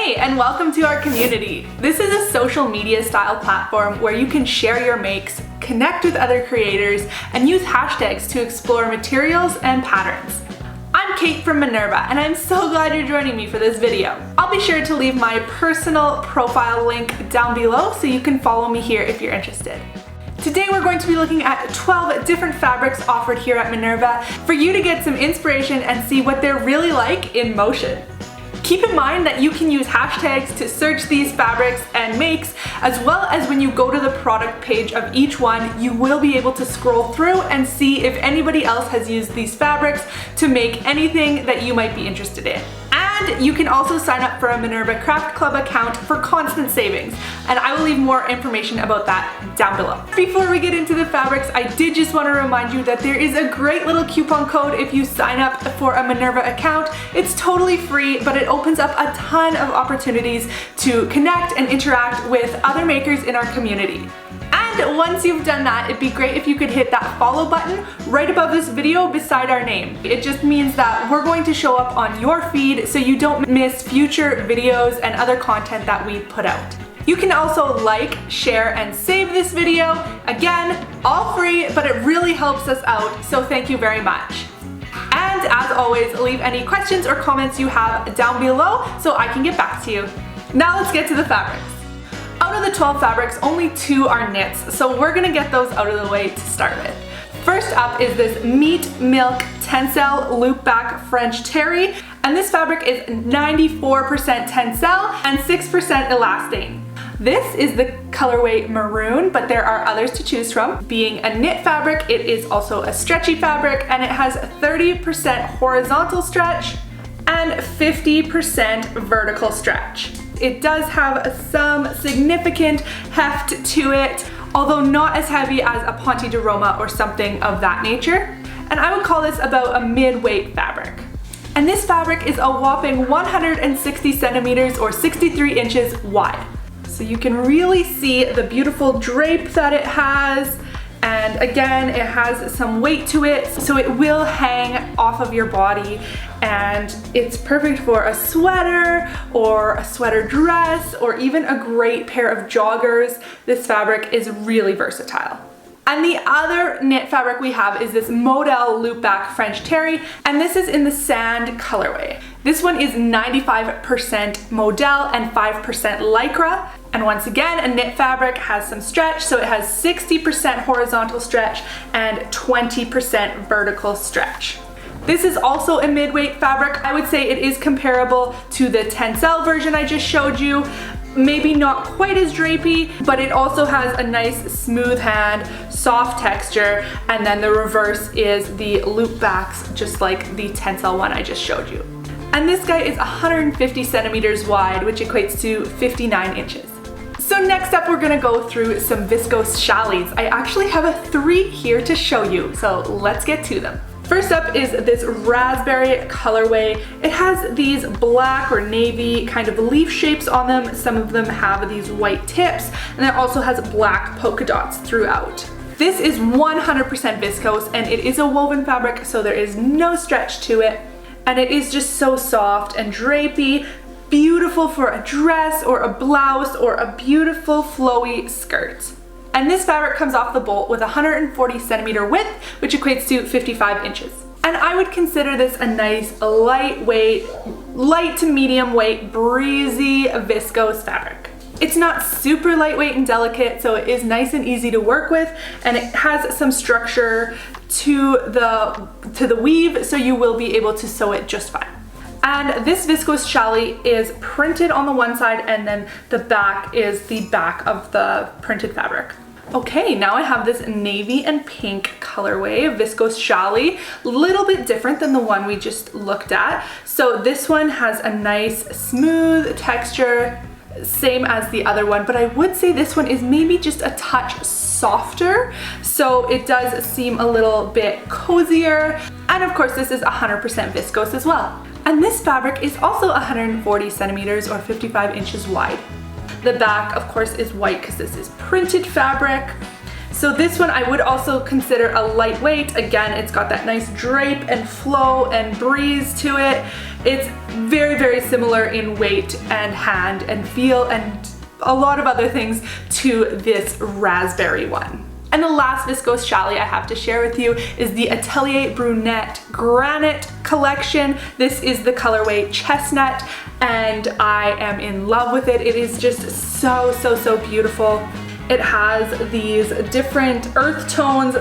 Hey, and welcome to our community. This is a social media style platform where you can share your makes, connect with other creators, and use hashtags to explore materials and patterns. I'm Kate from Minerva, and I'm so glad you're joining me for this video. I'll be sure to leave my personal profile link down below so you can follow me here if you're interested. Today we're going to be looking at 12 different fabrics offered here at Minerva for you to get some inspiration and see what they're really like in motion. Keep in mind that you can use hashtags to search these fabrics and makes, as well as when you go to the product page of each one, you will be able to scroll through and see if anybody else has used these fabrics to make anything that you might be interested in. And you can also sign up for a Minerva Craft Club account for constant savings, and I will leave more information about that down below. Before we get into the fabrics, I did just want to remind you that there is a great little coupon code if you sign up for a Minerva account. It's totally free, but it opens up a ton of opportunities to connect and interact with other makers in our community. And once you've done that, it'd be great if you could hit that follow button right above this video beside our name. It just means that we're going to show up on your feed so you don't miss future videos and other content that we put out. You can also like, share, and save this video. Again, all free, but it really helps us out, so thank you very much. And as always, leave any questions or comments you have down below so I can get back to you. Now let's get to the fabrics. Out of the 12 fabrics, only 2 are knits, so we're gonna get those out of the way to start with. First up is this Meat Milk Tencel Loopback French Terry, and this fabric is 94% Tencel and 6% elastane. This is the colorway Maroon, but there are others to choose from. Being a knit fabric, it is also a stretchy fabric, and it has 30% horizontal stretch and 50% vertical stretch. It does have some significant heft to it, although not as heavy as a Ponte di Roma or something of that nature. And I would call this about a mid-weight fabric. And this fabric is a whopping 160 centimeters or 63 inches wide. So you can really see the beautiful drape that it has. And again, it has some weight to it, so it will hang off of your body, and it's perfect for a sweater or a sweater dress or even a great pair of joggers. This fabric is really versatile. And the other knit fabric we have is this Model Loopback French Terry, and this is in the sand colorway. This one is 95% Model and 5% Lycra. And once again, a knit fabric has some stretch, so it has 60% horizontal stretch and 20% vertical stretch. This is also a mid-weight fabric. I would say it is comparable to the Tencel version I just showed you. Maybe not quite as drapey, but it also has a nice smooth hand, soft texture, and then the reverse is the loop backs, just like the Tencel one I just showed you. And this guy is 150 centimeters wide, which equates to 59 inches. So next up, we're gonna go through some viscose chalets. I actually have 3 here to show you, so let's get to them. First up is this raspberry colorway. It has these black or navy kind of leaf shapes on them. Some of them have these white tips, and it also has black polka dots throughout. This is 100% viscose, and it is a woven fabric, so there is no stretch to it. And it is just so soft and drapey, beautiful for a dress or a blouse or a beautiful flowy skirt. And this fabric comes off the bolt with 140 centimeter width, which equates to 55 inches. And I would consider this a nice lightweight, light to medium weight, breezy viscose fabric. It's not super lightweight and delicate, so it is nice and easy to work with, and it has some structure to the weave, so you will be able to sew it just fine. And this viscose chalet is printed on the one side, and then the back is the back of the printed fabric. Okay, now I have this navy and pink colorway of viscose chalet, a little bit different than the one we just looked at. So this one has a nice smooth texture, same as the other one, but I would say this one is maybe just a touch softer, so it does seem a little bit cozier. And of course, this is 100% viscose as well. And this fabric is also 140 centimeters or 55 inches wide. The back, of course, is white because this is printed fabric. So this one I would also consider a lightweight. Again, it's got that nice drape and flow and breeze to it. It's very, very similar in weight and hand and feel and a lot of other things to this raspberry one. And the last viscose challis I have to share with you is the Atelier Brunette Granite collection. This is the colorway Chestnut, and I am in love with it. It is just so, so, so beautiful. It has these different earth tones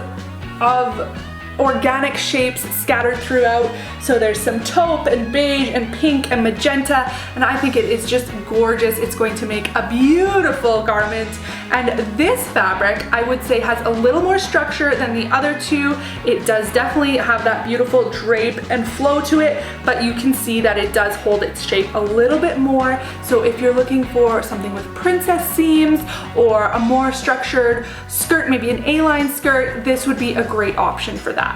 of organic shapes scattered throughout. So there's some taupe and beige and pink and magenta, and I think it is just gorgeous. It's going to make a beautiful garment. And this fabric, I would say, has a little more structure than the other two. It does definitely have that beautiful drape and flow to it, but you can see that it does hold its shape a little bit more. So if you're looking for something with princess seams or a more structured skirt, maybe an A-line skirt, this would be a great option for that.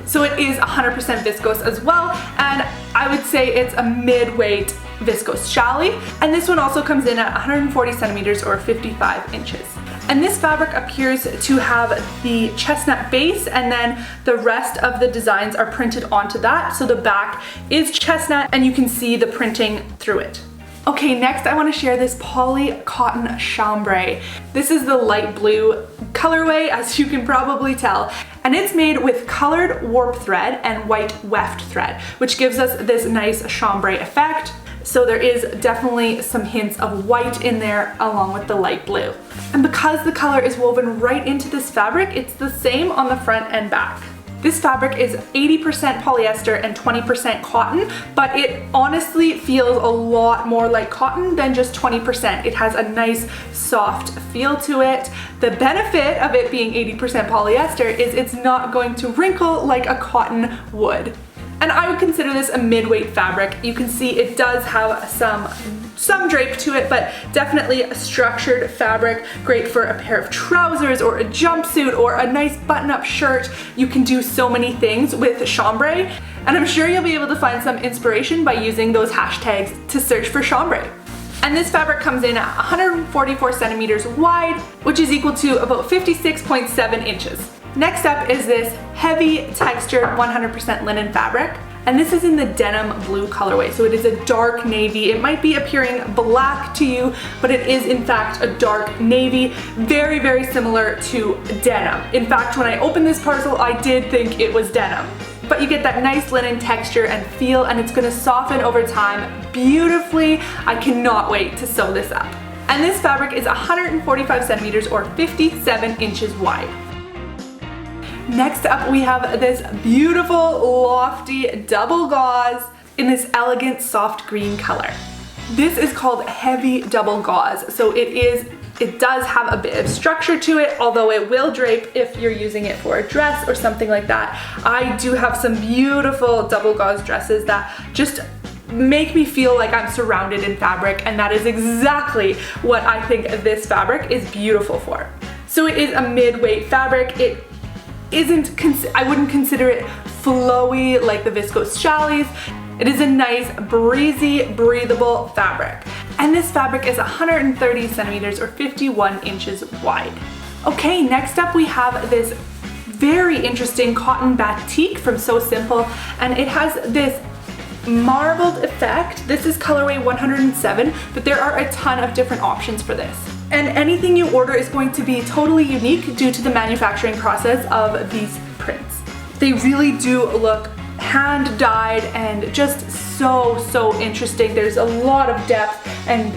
So it is 100% viscose as well, and I would say it's a mid-weight viscose challis, and this one also comes in at 140 centimeters or 55 inches. And this fabric appears to have the chestnut base, and then the rest of the designs are printed onto that. So the back is chestnut and you can see the printing through it. Okay, next I want to share this poly cotton chambray. This is the light blue colorway, as you can probably tell, and it's made with colored warp thread and white weft thread, which gives us this nice chambray effect. So there is definitely some hints of white in there along with the light blue. And because the color is woven right into this fabric, it's the same on the front and back. This fabric is 80% polyester and 20% cotton, but it honestly feels a lot more like cotton than just 20%. It has a nice soft feel to it. The benefit of it being 80% polyester is it's not going to wrinkle like a cotton would. And I would consider this a mid-weight fabric. You can see it does have some drape to it, but definitely a structured fabric, great for a pair of trousers or a jumpsuit or a nice button-up shirt. You can do so many things with chambray, and I'm sure you'll be able to find some inspiration by using those hashtags to search for chambray. And this fabric comes in at 144 centimeters wide, which is equal to about 56.7 inches. Next up is this heavy textured 100% linen fabric, and this is in the denim blue colorway. So it is a dark navy. It might be appearing black to you, but it is in fact a dark navy, very, very similar to denim. In fact, when I opened this parcel, I did think it was denim. But you get that nice linen texture and feel, and it's gonna soften over time beautifully. I cannot wait to sew this up. And this fabric is 145 centimeters or 57 inches wide. Next up we have this beautiful lofty double gauze in this elegant soft green color. This is called heavy double gauze, so it does have a bit of structure to it, although it will drape if you're using it for a dress or something like that. I do have some beautiful double gauze dresses that just make me feel like I'm surrounded in fabric, and that is exactly what I think this fabric is beautiful for. So it is a mid-weight fabric. It isn't, I wouldn't consider it flowy like the viscose challis. It is a nice, breezy, breathable fabric. And this fabric is 130 centimeters or 51 inches wide. Okay, next up we have this very interesting cotton batik from So Simple, and it has this marbled effect. This is colorway 107, but there are a ton of different options for this. And anything you order is going to be totally unique due to the manufacturing process of these prints. They really do look hand dyed and just so interesting. There's a lot of depth and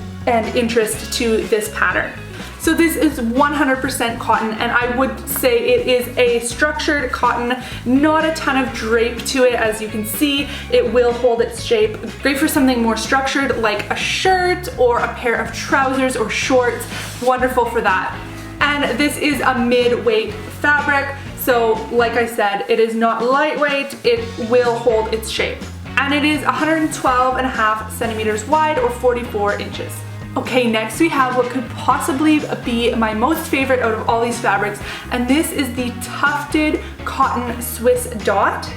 interest to this pattern. So this is 100% cotton, and I would say it is a structured cotton, not a ton of drape to it. As you can see, it will hold its shape. Great for something more structured like a shirt or a pair of trousers or shorts. Wonderful for that. And this is a mid-weight fabric, so like I said, it is not lightweight, it will hold its shape. And it is 112.5 centimeters wide or 44 inches. Okay, next we have what could possibly be my most favorite out of all these fabrics, and this is the tufted cotton Swiss dot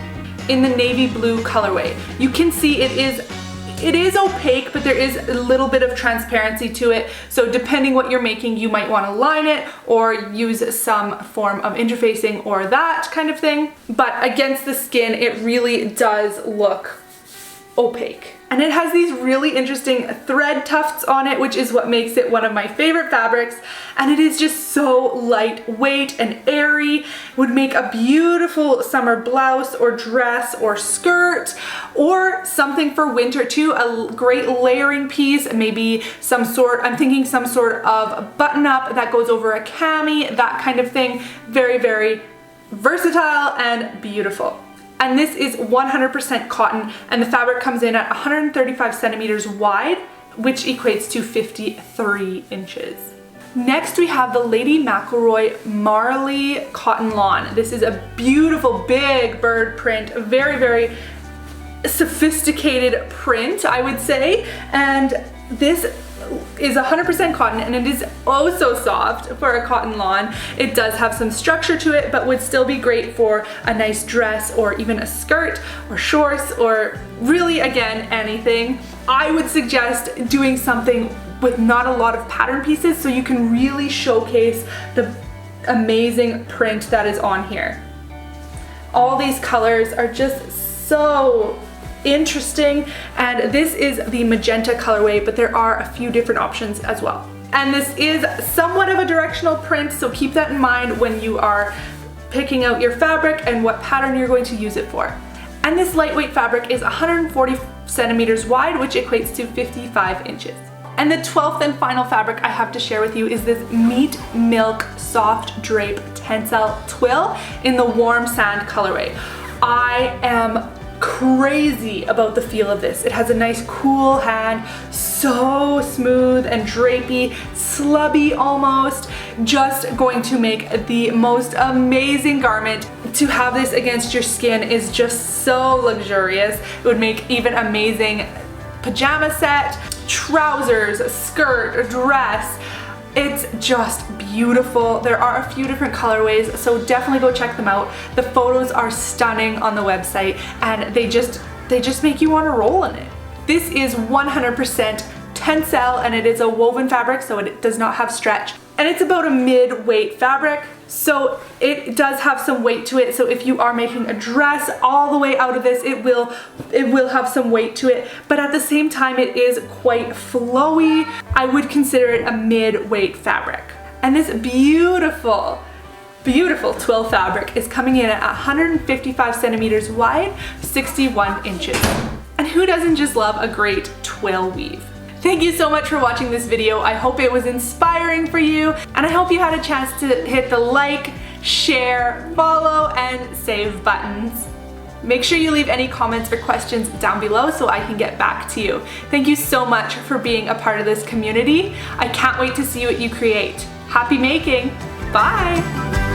in the navy blue colorway. You can see it is It is opaque, but there is a little bit of transparency to it. So depending what you're making, you might want to line it or use some form of interfacing or that kind of thing. But against the skin, it really does look opaque. And it has these really interesting thread tufts on it, which is what makes it one of my favorite fabrics. And it is just so lightweight and airy. It would make a beautiful summer blouse or dress or skirt, or something for winter too, a great layering piece, maybe some sort, I'm thinking some sort of button up that goes over a cami, that kind of thing. Very, very versatile and beautiful. And this is 100% cotton, and the fabric comes in at 135 centimeters wide, which equates to 53 inches. Next we have the Lady McElroy Marley Cotton Lawn. This is a beautiful big bird print, very, very sophisticated print, I would say. And this is 100% cotton, and it is oh so soft for a cotton lawn. It does have some structure to it, but would still be great for a nice dress or even a skirt or shorts or really, again, anything. I would suggest doing something with not a lot of pattern pieces so you can really showcase the amazing print that is on here. All these colors are just so interesting, and this is the magenta colorway, but there are a few different options as well. And this is somewhat of a directional print, so keep that in mind when you are picking out your fabric and what pattern you're going to use it for. And this lightweight fabric is 140 centimeters wide, which equates to 55 inches. And the 12th and final fabric I have to share with you is this Meat Milk Soft Drape Tencel Twill in the Warm Sand colorway. I am crazy about the feel of this. It has a nice cool hand, so smooth and drapey, slubby almost, just going to make the most amazing garment. To have this against your skin is just so luxurious. It would make even amazing pajama set, trousers, skirt, dress. It's just beautiful. There are a few different colorways, so definitely go check them out. The photos are stunning on the website, and they just make you want to roll in it. This is 100% Tencel, and it is a woven fabric, so it does not have stretch. And it's about a mid-weight fabric, so it does have some weight to it. So if you are making a dress all the way out of this, it will have some weight to it, but at the same time it is quite flowy. I would consider it a mid-weight fabric. And this beautiful, beautiful twill fabric is coming in at 155 centimeters wide, 61 inches. And who doesn't just love a great twill weave? Thank you so much for watching this video. I hope it was inspiring for you, and I hope you had a chance to hit the like, share, follow, and save buttons. Make sure you leave any comments or questions down below so I can get back to you. Thank you so much for being a part of this community. I can't wait to see what you create. Happy making! Bye!